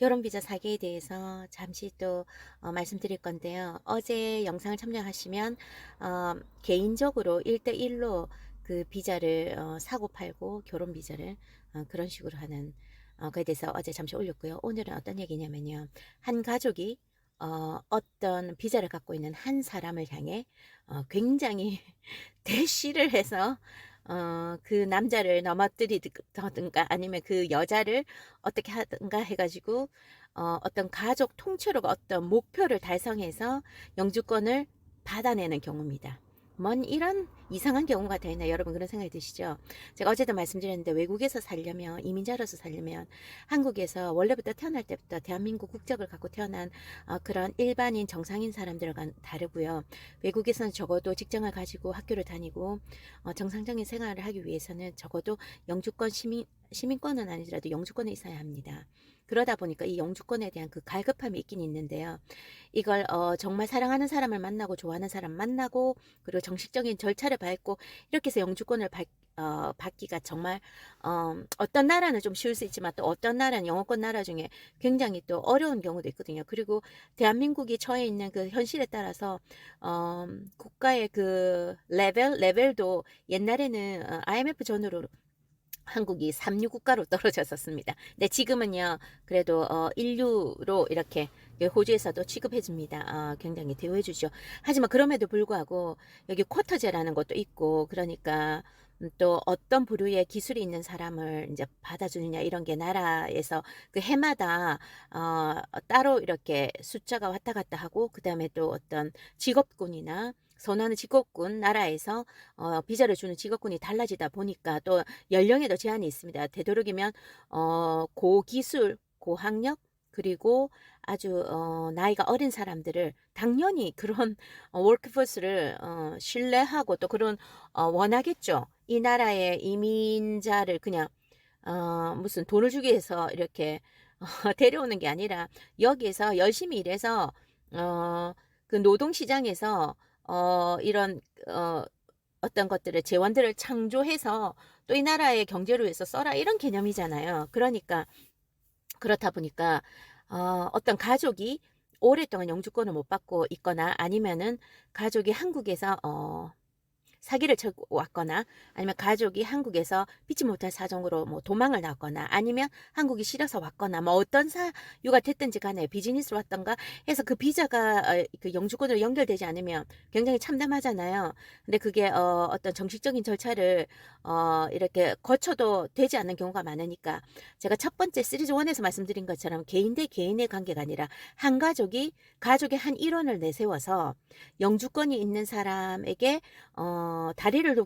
결혼 비자 사기에 대해서 잠시 또 말씀드릴 건데요. 어제 영상을 참여하시면 개인적으로 1대1로 그 비자를 사고 팔고 결혼 비자를 그런 식으로 하는 그에 대해서 어제 잠시 올렸고요. 오늘은 어떤 얘기냐면요. 한 가족이 어떤 비자를 갖고 있는 한 사람을 향해 굉장히 대시를 해서 그 남자를 넘어뜨리든가 아니면 그 여자를 어떻게 하든가 해가지고 어떤 가족 통째로가 어떤 목표를 달성해서 영주권을 받아내는 경우입니다. 뭔 이런 이상한 경우가 다 있나 여러분 그런 생각이 드시죠? 제가 어제도 말씀드렸는데 외국에서 살려면 이민자로서 살려면 한국에서 원래부터 태어날 때부터 대한민국 국적을 갖고 태어난 그런 일반인 정상인 사람들과 다르고요. 외국에서는 적어도 직장을 가지고 학교를 다니고 정상적인 생활을 하기 위해서는 적어도 영주권 시민권은 아니더라도 영주권에 있어야 합니다. 그러다 보니까 이 영주권에 대한 그 갈급함이 있긴 있는데요. 이걸 정말 사랑하는 사람을 만나고 좋아하는 사람 만나고 그리고 정식적인 절차를 밟고 이렇게 해서 영주권을 받기가 정말 어떤 나라는 좀 쉬울 수 있지만 또 어떤 나라는 영어권 나라 중에 굉장히 또 어려운 경우도 있거든요. 그리고 대한민국이 처해 있는 그 현실에 따라서 국가의 그 레벨도 옛날에는 IMF 전후로 한국이 3류 국가로 떨어졌었습니다. 근데 지금은요, 그래도 인류로 이렇게 호주에서도 취급해 줍니다. 굉장히 대우해 주죠. 하지만 그럼에도 불구하고 여기 쿼터제라는 것도 있고 그러니까 또 어떤 부류의 기술이 있는 사람을 이제 받아주느냐 이런 게 나라에서 그 해마다 따로 이렇게 숫자가 왔다 갔다 하고 그다음에 또 어떤 직업군이나 선호하는 직업군 나라에서 비자를 주는 직업군이 달라지다 보니까 또 연령에도 제한이 있습니다. 되도록이면 고기술, 고학력 그리고 아주 나이가 어린 사람들을 당연히 그런 워크포스를 신뢰하고 또 그런 원하겠죠. 이 나라의 이민자를 그냥 무슨 돈을 주기 위해서 이렇게 데려오는 게 아니라 여기에서 열심히 일해서 그 노동시장에서 이런 어떤 것들을 재원들을 창조해서 또 이 나라의 경제를 위해서 써라 이런 개념이잖아요. 그러니까 그렇다 보니까 어떤 가족이 오랫동안 영주권을 못 받고 있거나 아니면은 가족이 한국에서 사기를 치고 왔거나 아니면 가족이 한국에서 피치 못할 사정으로 뭐 도망을 나왔거나 아니면 한국이 싫어서 왔거나 뭐 어떤 사유가 됐든지 간에 비즈니스로 왔던가 해서 그 비자가 그 영주권으로 연결되지 않으면 굉장히 참담하잖아요. 근데 그게 어떤 정식적인 절차를 이렇게 거쳐도 되지 않는 경우가 많으니까 제가 첫 번째 시리즈 1에서 말씀드린 것처럼 개인 대 개인의 관계가 아니라 한 가족이 가족의 한 일원을 내세워서 영주권이 있는 사람에게 다리를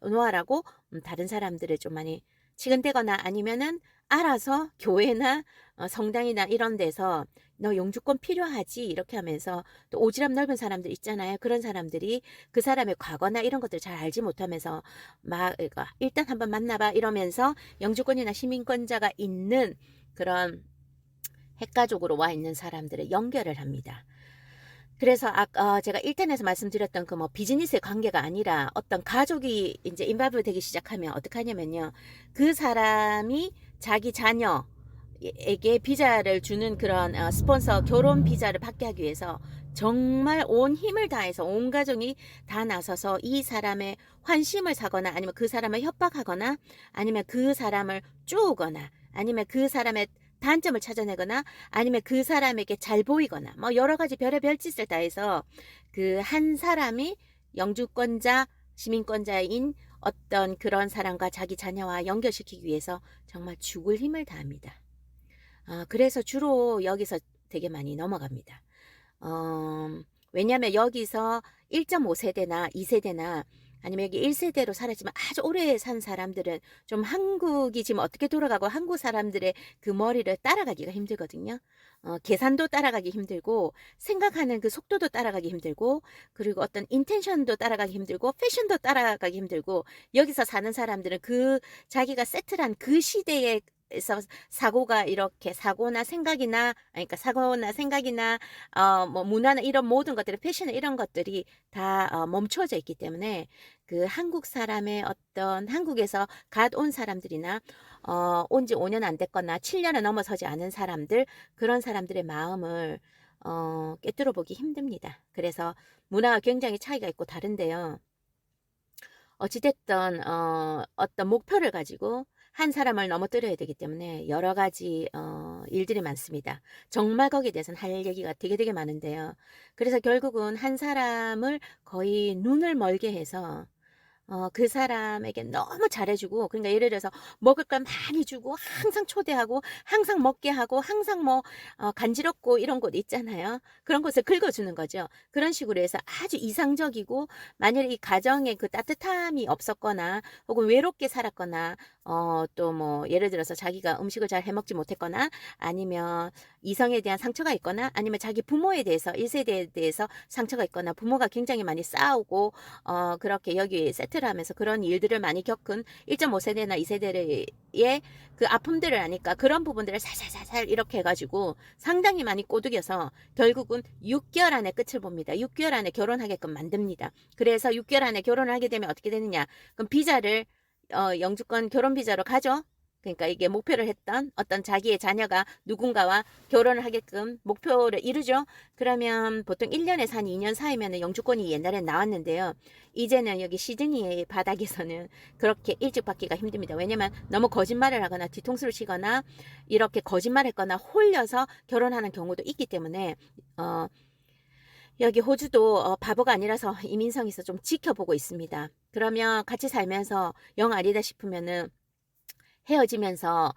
놓아라고 다른 사람들을 좀 많이 치근대거나 아니면은 알아서 교회나 성당이나 이런 데서 너 영주권 필요하지 이렇게 하면서 또 오지랖 넓은 사람들 있잖아요. 그런 사람들이 그 사람의 과거나 이런 것들 잘 알지 못하면서 막 일단 한번 만나봐 이러면서 영주권이나 시민권자가 있는 그런 핵가족으로 와 있는 사람들을 연결을 합니다. 그래서 제가 1탄에서 말씀드렸던 그 뭐 비즈니스의 관계가 아니라 어떤 가족이 이제 인발브 되기 시작하면 어떻게 하냐면요. 그 사람이 자기 자녀에게 비자를 주는 그런 스폰서 결혼 비자를 받게 하기 위해서 정말 온 힘을 다해서 온 가족이 다 나서서 이 사람의 환심을 사거나 아니면 그 사람을 협박하거나 아니면 그 사람을 쪼우거나 아니면 그 사람의 단점을 찾아내거나 아니면 그 사람에게 잘 보이거나 뭐 여러 가지 별의별 짓을 다 해서 그 한 사람이 영주권자, 시민권자인 어떤 그런 사람과 자기 자녀와 연결시키기 위해서 정말 죽을 힘을 다합니다. 그래서 주로 여기서 되게 많이 넘어갑니다. 왜냐하면 여기서 1.5세대나 2세대나 아니면 여기 1세대로 살았지만 아주 오래 산 사람들은 좀 한국이 지금 어떻게 돌아가고 한국 사람들의 그 머리를 따라가기가 힘들거든요. 계산도 따라가기 힘들고 생각하는 그 속도도 따라가기 힘들고 그리고 어떤 인텐션도 따라가기 힘들고 패션도 따라가기 힘들고 여기서 사는 사람들은 그 자기가 세틀한 그 시대의 에서 사고가 이렇게 사고나 생각이나 그러니까 사고나 생각이나 뭐 문화나 이런 모든 것들이 패션 이런 것들이 다 멈춰져 있기 때문에 그 한국 사람의 어떤 한국에서 갓 온 사람들이나 온지 5년 안 됐거나 7년을 넘어서지 않은 사람들 그런 사람들의 마음을 꿰뚫어 보기 힘듭니다. 그래서 문화가 굉장히 차이가 있고 다른데요. 어찌됐든 어떤 목표를 가지고 한 사람을 넘어뜨려야 되기 때문에 여러 가지 일들이 많습니다. 정말 거기에 대해서는 할 얘기가 되게 많은데요. 그래서 결국은 한 사람을 거의 눈을 멀게 해서 그 사람에게 너무 잘해주고 그러니까 예를 들어서 먹을 걸 많이 주고 항상 초대하고 항상 먹게 하고 항상 뭐 간지럽고 이런 곳 있잖아요. 그런 곳을 긁어주는 거죠. 그런 식으로 해서 아주 이상적이고 만약에 이 가정에 그 따뜻함이 없었거나 혹은 외롭게 살았거나 또 뭐 예를 들어서 자기가 음식을 잘 해먹지 못했거나 아니면 이성에 대한 상처가 있거나 아니면 자기 부모에 대해서 1세대에 대해서 상처가 있거나 부모가 굉장히 많이 싸우고 그렇게 여기 세트를 하면서 그런 일들을 많이 겪은 1.5세대나 2세대의 그 아픔들을 아니까 그런 부분들을 살살살살 이렇게 해가지고 상당히 많이 꼬드겨서 결국은 6개월 안에 끝을 봅니다. 6개월 안에 결혼하게끔 만듭니다. 그래서 6개월 안에 결혼을 하게 되면 어떻게 되느냐? 그럼 비자를 영주권 결혼 비자로 가죠. 그러니까 이게 목표를 했던 어떤 자기의 자녀가 누군가와 결혼을 하게끔 목표를 이루죠. 그러면 보통 1년에서 한 2년 사이면 영주권이 옛날엔 나왔는데요. 이제는 여기 시드니의 바닥에서는 그렇게 일찍 받기가 힘듭니다. 왜냐면 너무 거짓말을 하거나 뒤통수를 치거나 이렇게 거짓말했거나 홀려서 결혼하는 경우도 있기 때문에 여기 호주도 바보가 아니라서 이민성에서 좀 지켜보고 있습니다. 그러면 같이 살면서 영 아니다 싶으면은 헤어지면서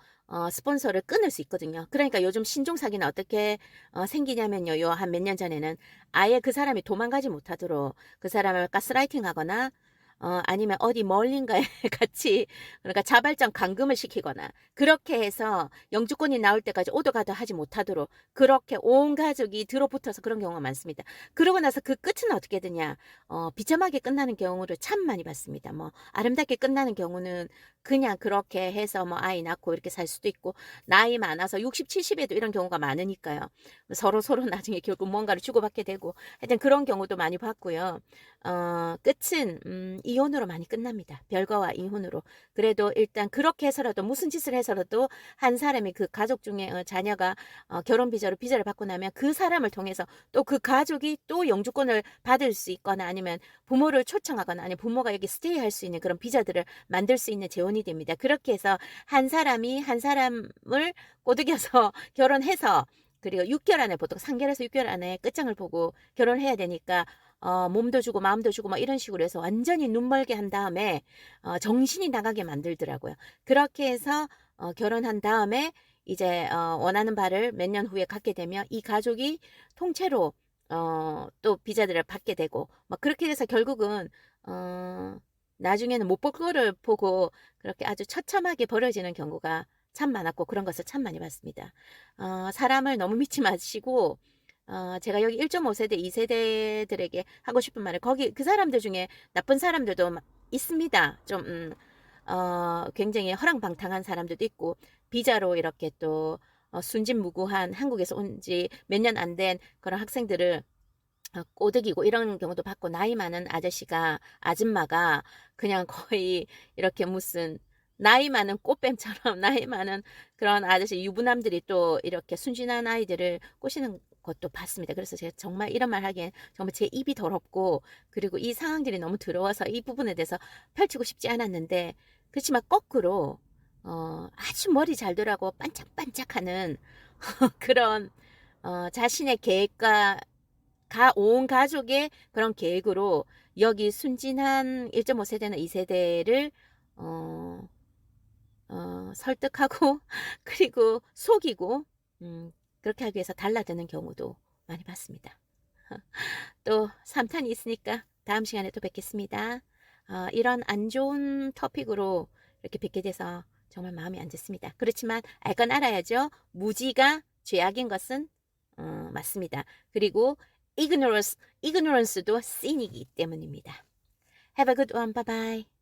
스폰서를 끊을 수 있거든요. 그러니까 요즘 신종 사기는 어떻게 생기냐면요. 요 한 몇 년 전에는 아예 그 사람이 도망가지 못하도록 그 사람을 가스라이팅 하거나 아니면 어디 멀린가에 같이 그러니까 자발적 감금을 시키거나 그렇게 해서 영주권이 나올 때까지 오도 가도 하지 못하도록 그렇게 온 가족이 들어붙어서 그런 경우가 많습니다. 그러고 나서 그 끝은 어떻게 되냐? 비참하게 끝나는 경우를 참 많이 봤습니다. 뭐 아름답게 끝나는 경우는 그냥 그렇게 해서 뭐 아이 낳고 이렇게 살 수도 있고 나이 많아서 60, 70에도 이런 경우가 많으니까요. 서로 나중에 결국 뭔가를 주고받게 되고 하여튼 그런 경우도 많이 봤고요. 끝은 이혼으로 많이 끝납니다. 별거와 이혼으로. 그래도 일단 그렇게 해서라도 무슨 짓을 해서라도 한 사람이 그 가족 중에 자녀가 결혼 비자를 받고 나면 그 사람을 통해서 또 그 가족이 또 영주권을 받을 수 있거나 아니면 부모를 초청하거나 아니면 부모가 여기 스테이할 수 있는 그런 비자들을 만들 수 있는 재원이 됩니다. 그렇게 해서 한 사람이 한 사람을 꼬드겨서 결혼해서 그리고 6개월 안에 보통 3개월에서 6개월 안에 끝장을 보고 결혼해야 되니까 몸도 주고 마음도 주고 막 이런 식으로 해서 완전히 눈멀게 한 다음에 정신이 나가게 만들더라고요. 그렇게 해서 결혼한 다음에 이제 원하는 바를 몇 년 후에 갖게 되면 이 가족이 통째로 또 비자들을 받게 되고 막 그렇게 돼서 결국은 나중에는 못 볼 거를 보고 그렇게 아주 처참하게 벌어지는 경우가 참 많았고 그런 것을 참 많이 봤습니다. 사람을 너무 믿지 마시고 제가 여기 1.5세대, 2세대들에게 하고 싶은 말은 거기 그 사람들 중에 나쁜 사람들도 있습니다. 좀 굉장히 허랑방탕한 사람들도 있고 비자로 이렇게 또 순진무구한 한국에서 온 지 몇 년 안 된 그런 학생들을 꼬드기고 이런 경우도 봤고 나이 많은 아줌마가 그냥 거의 이렇게 무슨 나이 많은 꽃뱀처럼 나이 많은 그런 아저씨 유부남들이 또 이렇게 순진한 아이들을 꼬시는 것도 봤습니다. 그래서 제가 정말 이런 말 하기엔 정말 제 입이 더럽고 그리고 이 상황들이 너무 더러워서 이 부분에 대해서 펼치고 싶지 않았는데 그렇지만 거꾸로 아주 머리 잘 돌아고 반짝반짝하는 그런 자신의 계획과 온 가족의 그런 계획으로 여기 순진한 1.5세대나 2세대를 설득하고 그리고 속이고 그렇게 하기 위해서 달라드는 경우도 많이 봤습니다. 또 3탄이 있으니까 다음 시간에 또 뵙겠습니다. 이런 안 좋은 토픽으로 이렇게 뵙게 돼서 정말 마음이 안 좋습니다. 그렇지만 알 건 알아야죠. 무지가 죄악인 것은 맞습니다. 그리고 ignorance도 sin이기 때문입니다. Have a good one. Bye bye.